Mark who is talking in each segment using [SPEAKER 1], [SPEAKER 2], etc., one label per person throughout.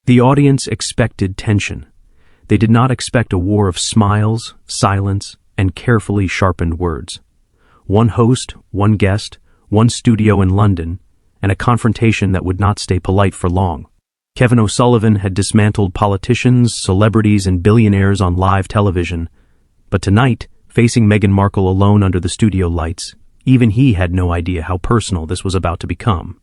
[SPEAKER 1] The audience expected tension. They did not expect a war of smiles, silence, and carefully sharpened words. One host, one guest, one studio in London, and a confrontation that would not stay polite for long. KevinOSullivan had dismantled politicians, celebrities, and billionaires on live television, but tonight, facing Meghan Markle alone under the studio lights, even he had no idea how personal this was about to become.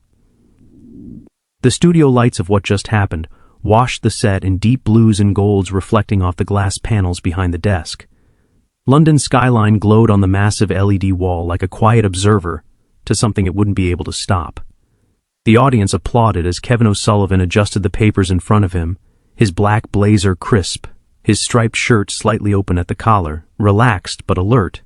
[SPEAKER 1] The studio lights of what just happened washed the set in deep blues and golds reflecting off the glass panels behind the desk. London's skyline glowed on the massive LED wall like a quiet observer to something it wouldn't be able to stop. The audience applauded as KevinOSullivan adjusted the papers in front of him, his black blazer crisp, his striped shirt slightly open at the collar, relaxed but alert.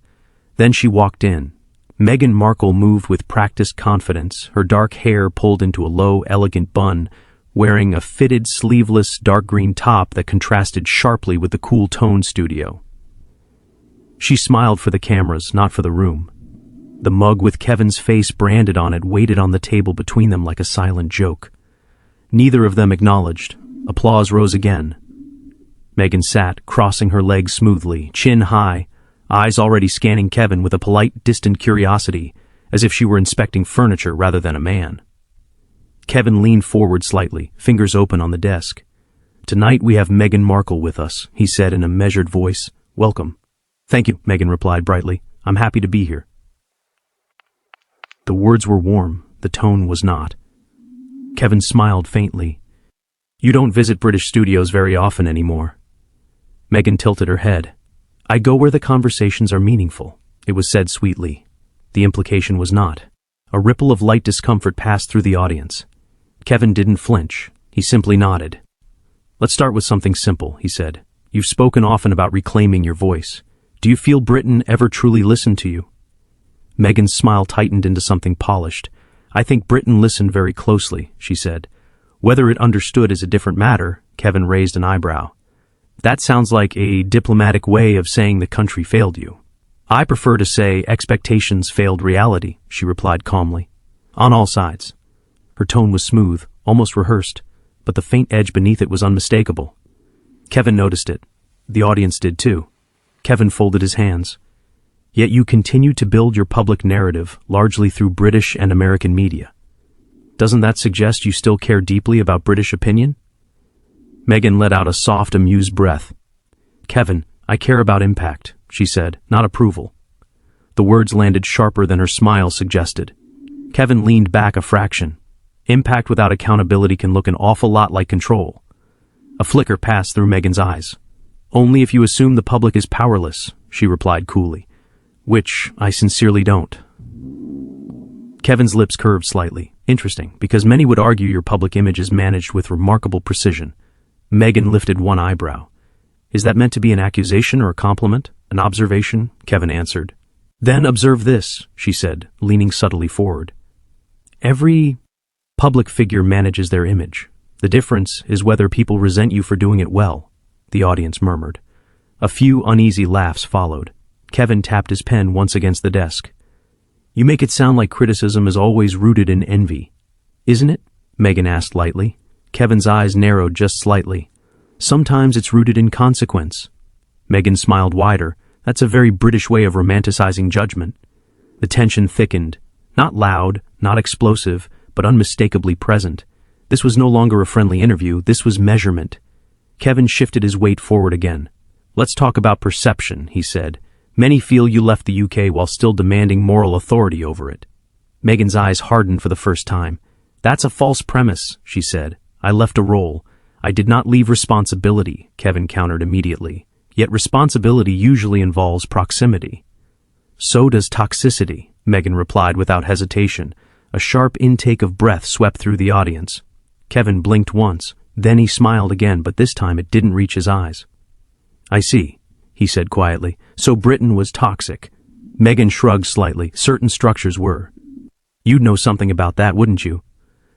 [SPEAKER 1] Then she walked in. Meghan Markle moved with practiced confidence, her dark hair pulled into a low, elegant bun, wearing a fitted, sleeveless, dark green top that contrasted sharply with the cool tone studio. She smiled for the cameras, not for the room. The mug with Kevin's face branded on it waited on the table between them like a silent joke. Neither of them acknowledged. Applause rose again. Meghan sat, crossing her legs smoothly, chin high, eyes already scanning Kevin with a polite, distant curiosity, as if she were inspecting furniture rather than a man. Kevin leaned forward slightly, fingers open on the desk. "Tonight we have Meghan Markle with us," he said in a measured voice. "Welcome." "Thank you," Meghan replied brightly. "I'm happy to be here." The words were warm, the tone was not. Kevin smiled faintly. "You don't visit British studios very often anymore." Meghan tilted her head. "I go where the conversations are meaningful," it was said sweetly. The implication was not. A ripple of light discomfort passed through the audience. Kevin didn't flinch. He simply nodded. "Let's start with something simple," he said. "You've spoken often about reclaiming your voice. Do you feel Britain ever truly listened to you?" Meghan's smile tightened into something polished. "I think Britain listened very closely," she said. "Whether it understood is a different matter." Kevin raised an eyebrow. "That sounds like a diplomatic way of saying the country failed you." "I prefer to say expectations failed reality," she replied calmly. "On all sides." Her tone was smooth, almost rehearsed, but the faint edge beneath it was unmistakable. Kevin noticed it. The audience did too. Kevin folded his hands. "Yet you continue to build your public narrative largely through British and American media. Doesn't that suggest you still care deeply about British opinion?" Meghan let out a soft, amused breath. "Kevin, I care about impact," she said, "not approval." The words landed sharper than her smile suggested. Kevin leaned back a fraction. Impact without accountability can look an awful lot like control. A flicker passed through Meghan's eyes. "Only if you assume the public is powerless," she replied coolly. "Which I sincerely don't." Kevin's lips curved slightly. "Interesting, because many would argue your public image is managed with remarkable precision." Meghan lifted one eyebrow. "Is that meant to be an accusation or a compliment? An observation?" Kevin answered. "Then observe this," she said, leaning subtly forward. "Every public figure manages their image. The difference is whether people resent you for doing it well," the audience murmured. A few uneasy laughs followed. Kevin tapped his pen once against the desk. "You make it sound like criticism is always rooted in envy. Isn't it?" Meghan asked lightly. Kevin's eyes narrowed just slightly. "Sometimes it's rooted in consequence." Meghan smiled wider. "That's a very British way of romanticizing judgment." The tension thickened. Not loud, not explosive, but unmistakably present. This was no longer a friendly interview, this was measurement. Kevin shifted his weight forward again. "Let's talk about perception," he said. "Many feel you left the UK while still demanding moral authority over it." Meghan's eyes hardened for the first time. "That's a false premise," she said. "I left a role. I did not leave responsibility," Kevin countered immediately. "Yet responsibility usually involves proximity." "So does toxicity," Meghan replied without hesitation. A sharp intake of breath swept through the audience. Kevin blinked once, then he smiled again, but this time it didn't reach his eyes. "I see," he said quietly. "So Britain was toxic." Meghan shrugged slightly. "Certain structures were." "You'd know something about that, wouldn't you?"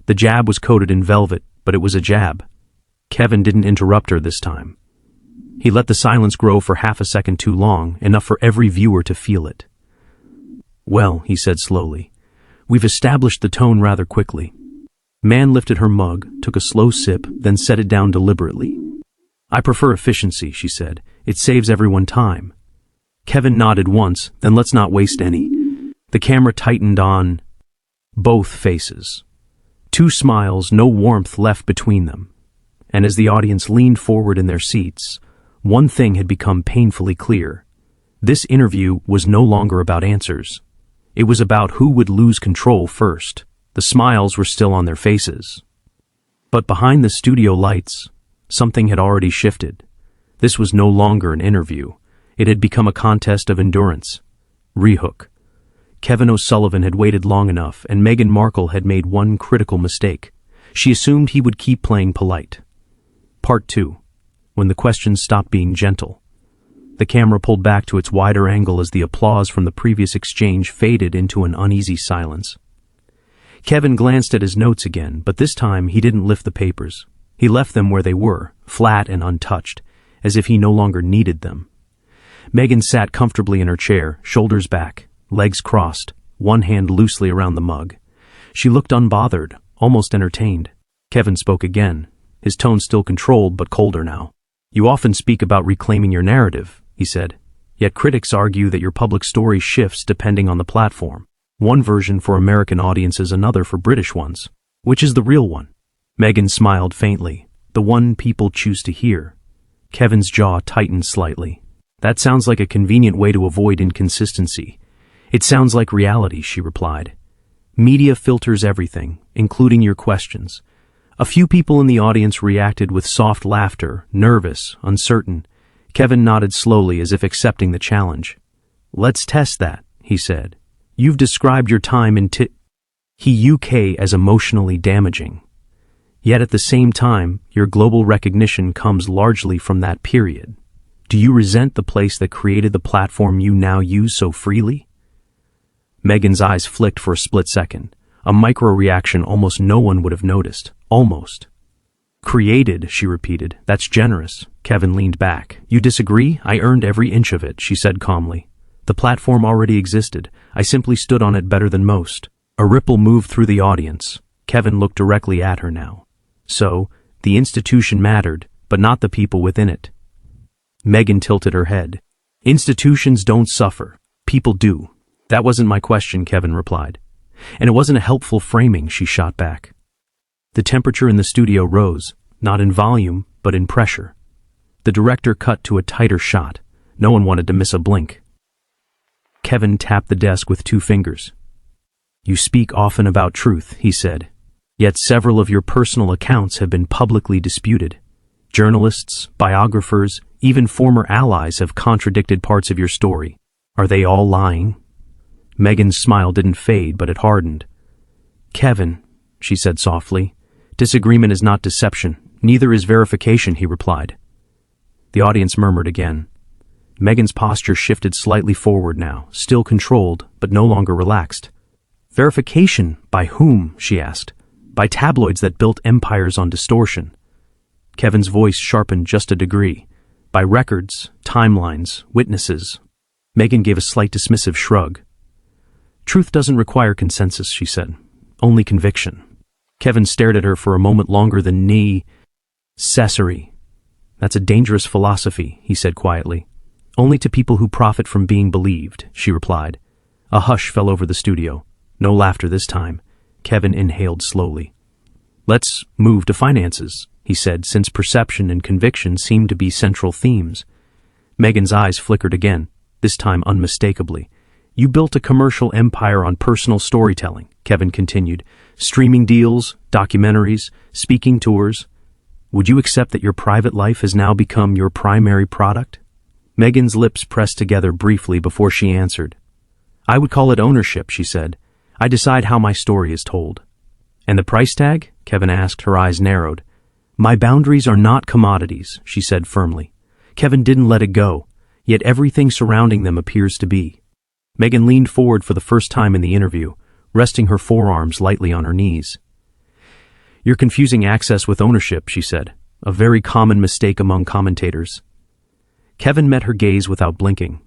[SPEAKER 1] The jab was coated in velvet, but it was a jab. Kevin didn't interrupt her this time. He let the silence grow for half a second too long, enough for every viewer to feel it. "Well," he said slowly, "we've established the tone rather quickly. Man lifted her mug, took a slow sip, then set it down deliberately. I prefer efficiency, she said. It saves everyone time. Kevin nodded once, then let's not waste any. The camera tightened on both faces. Two smiles, no warmth left between them. And as the audience leaned forward in their seats, one thing had become painfully clear. This interview was no longer about answers. It was about who would lose control first. The smiles were still on their faces. But behind the studio lights, something had already shifted. This was no longer an interview. It had become a contest of endurance. Rehook. KevinOSullivan had waited long enough, and Meghan Markle had made one critical mistake. She assumed he would keep playing polite. Part 2. When the questions stopped being gentle. The camera pulled back to its wider angle as the applause from the previous exchange faded into an uneasy silence. Kevin glanced at his notes again, but this time he didn't lift the papers. He left them where they were, flat and untouched, as if he no longer needed them. Meghan sat comfortably in her chair, shoulders back, legs crossed, one hand loosely around the mug. She looked unbothered, almost entertained. Kevin spoke again, his tone still controlled but colder now. You often speak about reclaiming your narrative, he said. Yet critics argue that your public story shifts depending on the platform. One version for American audiences, another for British ones. Which is the real one? Meghan smiled faintly. The one people choose to hear. Kevin's jaw tightened slightly. That sounds like a convenient way to avoid inconsistency. It sounds like reality, she replied. Media filters everything, including your questions. A few people in the audience reacted with soft laughter, nervous, uncertain. Kevin nodded slowly as if accepting the challenge. Let's test that, he said. You've described your time in UK as emotionally damaging. Yet at the same time, your global recognition comes largely from that period. Do you resent the place that created the platform you now use so freely? Meghan's eyes flicked for a split second, a micro-reaction almost no one would have noticed. Almost. Created, she repeated. That's generous. Kevin leaned back. You disagree? I earned every inch of it, she said calmly. The platform already existed. I simply stood on it better than most. A ripple moved through the audience. Kevin looked directly at her now. So, the institution mattered, but not the people within it. Meghan tilted her head. Institutions don't suffer. People do. That wasn't my question, Kevin replied. And it wasn't a helpful framing, she shot back. The temperature in the studio rose, not in volume, but in pressure. The director cut to a tighter shot. No one wanted to miss a blink. Kevin tapped the desk with 2 fingers. You speak often about truth, he said. Yet several of your personal accounts have been publicly disputed. Journalists, biographers, even former allies have contradicted parts of your story. Are they all lying? Meghan's smile didn't fade, but it hardened. Kevin, she said softly, disagreement is not deception. Neither is verification, he replied. The audience murmured again. Meghan's posture shifted slightly forward now, still controlled, but no longer relaxed. Verification? By whom? She asked. By tabloids that built empires on distortion. Kevin's voice sharpened just a degree. By records, timelines, witnesses. Meghan gave a slight dismissive shrug. Truth doesn't require consensus, she said. Only conviction. Kevin stared at her for a moment longer than necessary. That's a dangerous philosophy, he said quietly. Only to people who profit from being believed, she replied. A hush fell over the studio. No laughter this time. Kevin inhaled slowly. Let's move to finances, he said, since perception and conviction seemed to be central themes. Meghan's eyes flickered again, this time unmistakably. You built a commercial empire on personal storytelling, Kevin continued. Streaming deals, documentaries, speaking tours. Would you accept that your private life has now become your primary product? Meghan's lips pressed together briefly before she answered. I would call it ownership, she said. I decide how my story is told. And the price tag? Kevin asked, her eyes narrowed. My boundaries are not commodities, she said firmly. Kevin didn't let it go, yet everything surrounding them appears to be. Meghan leaned forward for the first time in the interview, resting her forearms lightly on her knees. You're confusing access with ownership, she said, a very common mistake among commentators. Kevin met her gaze without blinking.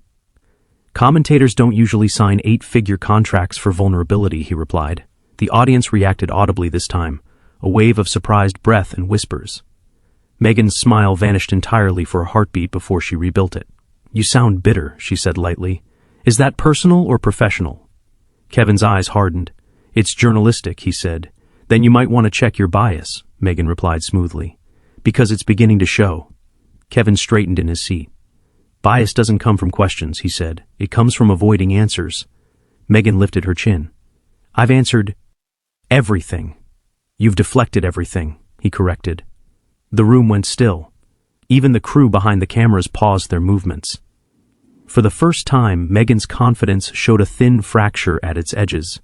[SPEAKER 1] Commentators don't usually sign 8-figure contracts for vulnerability, he replied. The audience reacted audibly this time. a wave of surprised breath and whispers. Meghan's smile vanished entirely for a heartbeat before she rebuilt it. "You sound bitter," she said lightly. "Is that personal or professional?" Kevin's eyes hardened. "It's journalistic," he said. "Then you might want to check your bias," Meghan replied smoothly. "Because it's beginning to show." Kevin straightened in his seat. "Bias doesn't come from questions," he said. "It comes from avoiding answers." Meghan lifted her chin. "I've answered everything." "You've deflected everything," he corrected. The room went still. Even the crew behind the cameras paused their movements. For the first time, Meghan's confidence showed a thin fracture at its edges.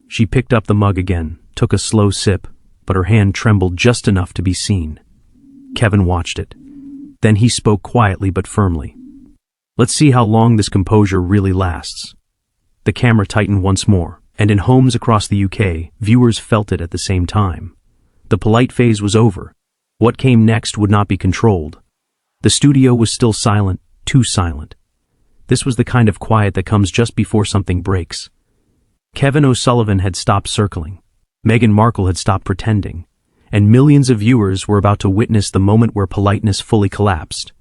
[SPEAKER 1] She picked up the mug again, took a slow sip, but her hand trembled just enough to be seen. Kevin watched it. Then he spoke quietly but firmly. "Let's see how long this composure really lasts." The camera tightened once more, and in homes across the UK, viewers felt it at the same time. The polite phase was over. What came next would not be controlled. The studio was still silent, too silent. This was the kind of quiet that comes just before something breaks. KevinOSullivan had stopped circling. Meghan Markle had stopped pretending. And millions of viewers were about to witness the moment where politeness fully collapsed.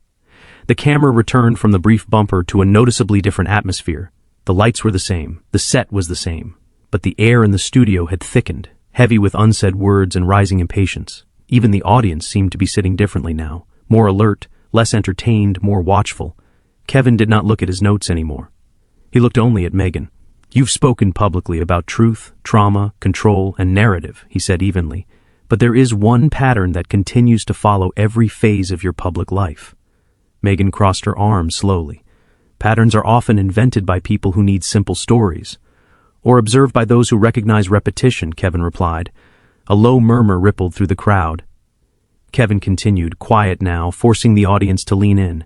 [SPEAKER 1] The camera returned from the brief bumper to a noticeably different atmosphere. The lights were the same, the set was the same, but the air in the studio had thickened, heavy with unsaid words and rising impatience. Even the audience seemed to be sitting differently now, more alert, less entertained, more watchful. Kevin did not look at his notes anymore. He looked only at Meghan. "You've spoken publicly about truth, trauma, control, and narrative," he said evenly. "But there is one pattern that continues to follow every phase of your public life." Meghan crossed her arms slowly. "Patterns are often invented by people who need simple stories, or observed by those who recognize repetition," Kevin replied. A low murmur rippled through the crowd. Kevin continued, quiet now, forcing the audience to lean in.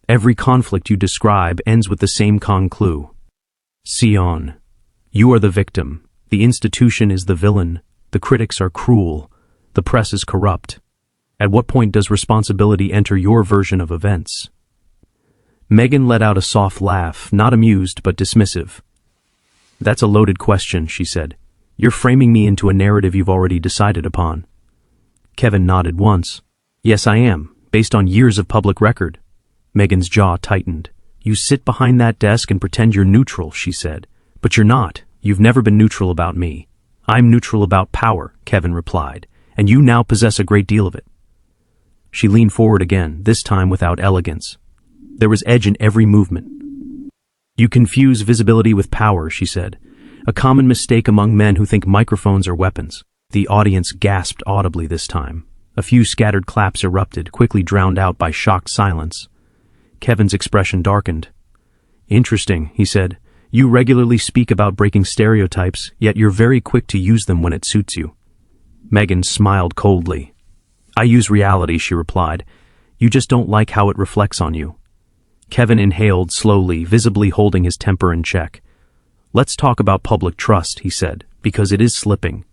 [SPEAKER 1] "Every conflict you describe ends with the same conclusion. Sion. You are the victim. The institution is the villain. The critics are cruel. The press is corrupt. At what point does responsibility enter your version of events?" Meghan let out a soft laugh, not amused but dismissive. "That's a loaded question," she said. "You're framing me into a narrative you've already decided upon." Kevin nodded once. "Yes, I am, based on years of public record." Meghan's jaw tightened. "You sit behind that desk and pretend you're neutral," she said. "But you're not. You've never been neutral about me." "I'm neutral about power," Kevin replied, "and you now possess a great deal of it." She leaned forward again, this time without elegance. There was edge in every movement. "You confuse visibility with power," she said. "A common mistake among men who think microphones are weapons." The audience gasped audibly this time. A few scattered claps erupted, quickly drowned out by shocked silence. Kevin's expression darkened. "Interesting," he said. "You regularly speak about breaking stereotypes, yet you're very quick to use them when it suits you." Meghan smiled coldly. "I use reality," she replied. "You just don't like how it reflects on you." Kevin inhaled slowly, visibly holding his temper in check. "Let's talk about public trust," he said, "because it is slipping.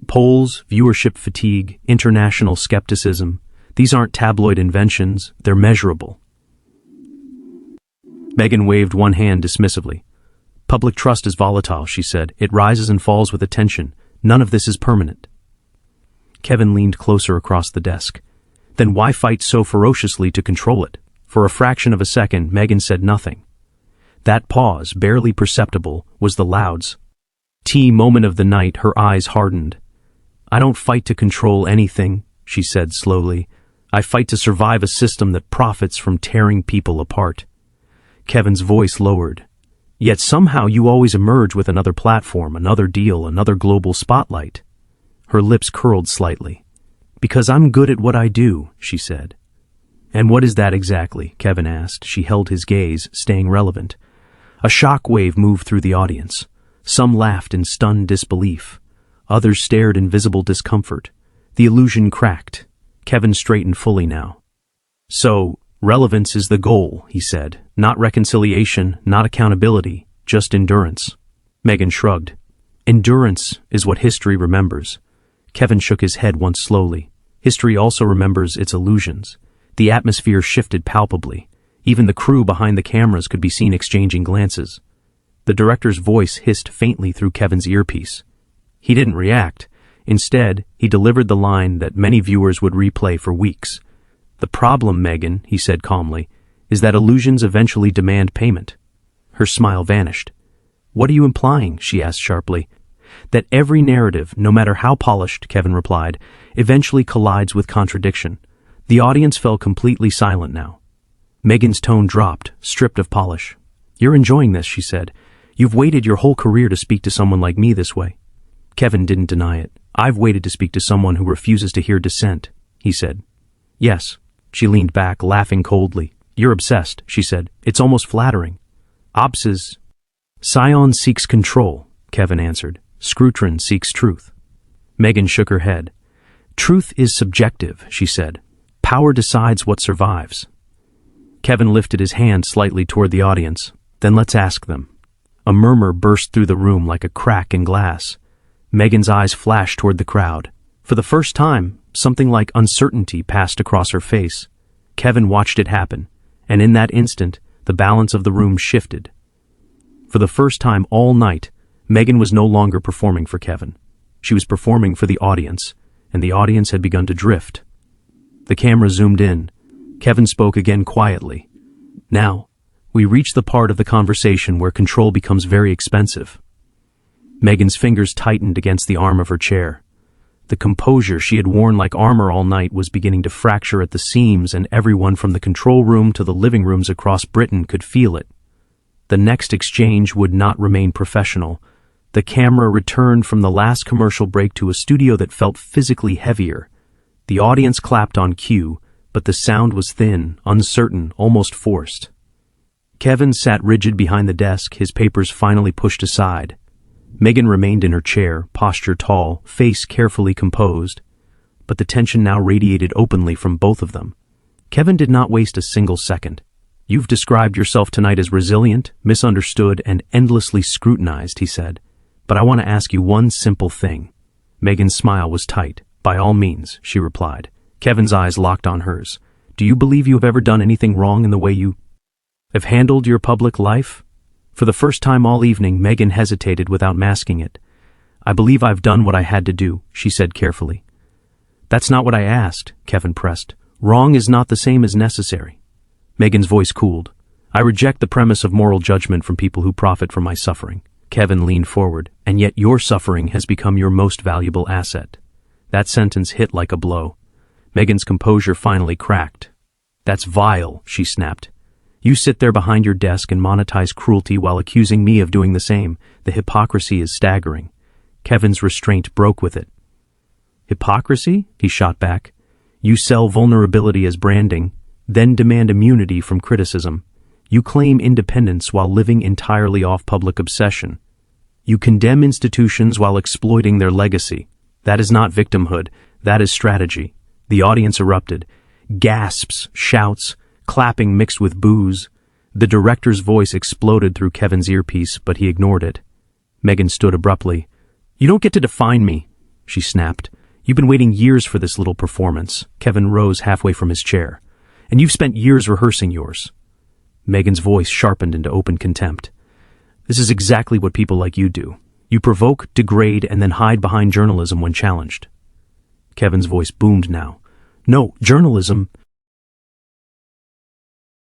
[SPEAKER 1] Polls, viewership fatigue, international skepticism, these aren't tabloid inventions, they're measurable." Meghan waved one hand dismissively. "Public trust is volatile," she said. "It rises and falls with attention. None of this is permanent." Kevin leaned closer across the desk. "Then why fight so ferociously to control it?" For a fraction of a second, Meghan said nothing. That pause, barely perceptible, was the louds. Moment of the night, her eyes hardened. "I don't fight to control anything," she said slowly. "I fight to survive a system that profits from tearing people apart." Kevin's voice lowered. "Yet somehow you always emerge with another platform, another deal, another global spotlight." Her lips curled slightly. "Because I'm good at what I do," she said. "And what is that exactly?" Kevin asked. She held his gaze, staying relevant. A shock wave moved through the audience. Some laughed in stunned disbelief. Others stared in visible discomfort. The illusion cracked. Kevin straightened fully now. "So, relevance is the goal," he said. "Not reconciliation, not accountability, just endurance." Meghan shrugged. "Endurance is what history remembers." Kevin shook his head once slowly. "History also remembers its illusions." The atmosphere shifted palpably. Even the crew behind the cameras could be seen exchanging glances. The director's voice hissed faintly through Kevin's earpiece. He didn't react. Instead, he delivered the line that many viewers would replay for weeks. "The problem, Meghan," he said calmly, "is that illusions eventually demand payment." Her smile vanished. "What are you implying?" she asked sharply. "That every narrative, no matter how polished," Kevin replied, "eventually collides with contradiction." The audience fell completely silent now. Meghan's tone dropped, stripped of polish. "You're enjoying this," she said. "You've waited your whole career to speak to someone like me this way." Kevin didn't deny it. "I've waited to speak to someone who refuses to hear dissent," he said. "Yes." She leaned back, laughing coldly. "You're obsessed," she said. "It's almost flattering." "Obses. Scion seeks control," Kevin answered. "Scrutron seeks truth." Meghan shook her head. "Truth is subjective," she said. "Power decides what survives." Kevin lifted his hand slightly toward the audience. "Then let's ask them." A murmur burst through the room like a crack in glass. Meghan's eyes flashed toward the crowd. For the first time, something like uncertainty passed across her face. Kevin watched it happen, and in that instant, the balance of the room shifted. For the first time all night, Meghan was no longer performing for Kevin. She was performing for the audience, and the audience had begun to drift. The camera zoomed in. Kevin spoke again quietly. "Now, we reach the part of the conversation where control becomes very expensive." Meghan's fingers tightened against the arm of her chair. The composure she had worn like armor all night was beginning to fracture at the seams, and everyone from the control room to the living rooms across Britain could feel it. The next exchange would not remain professional. The camera returned from the last commercial break to a studio that felt physically heavier. The audience clapped on cue, but the sound was thin, uncertain, almost forced. Kevin sat rigid behind the desk, his papers finally pushed aside. Meghan remained in her chair, posture tall, face carefully composed, but the tension now radiated openly from both of them. Kevin did not waste a single second. "You've described yourself tonight as resilient, misunderstood, and endlessly scrutinized," he said. "But I want to ask you one simple thing." Meghan's smile was tight. "By all means," she replied. Kevin's eyes locked on hers. "Do you believe you have ever done anything wrong in the way you have handled your public life?" For the first time all evening, Meghan hesitated without masking it. "I believe I've done what I had to do," she said carefully. "That's not what I asked," Kevin pressed. "Wrong is not the same as necessary." Meghan's voice cooled. "I reject the premise of moral judgment from people who profit from my suffering." Kevin leaned forward. "And yet your suffering has become your most valuable asset." That sentence hit like a blow. Meghan's composure finally cracked. "That's vile," she snapped. "You sit there behind your desk and monetize cruelty while accusing me of doing the same. The hypocrisy is staggering." Kevin's restraint broke with it. "Hypocrisy?" he shot back. "You sell vulnerability as branding, then demand immunity from criticism. You claim independence while living entirely off public obsession. You condemn institutions while exploiting their legacy. That is not victimhood, that is strategy." The audience erupted. Gasps, shouts, clapping mixed with boos. The director's voice exploded through Kevin's earpiece, but he ignored it. Meghan stood abruptly. "You don't get to define me," she snapped. "You've been waiting years for this little performance." Kevin rose halfway from his chair. "And you've spent years rehearsing yours." Meghan's voice sharpened into open contempt. "This is exactly what people like you do. You provoke, degrade, and then hide behind journalism when challenged." Kevin's voice boomed now. "No, journalism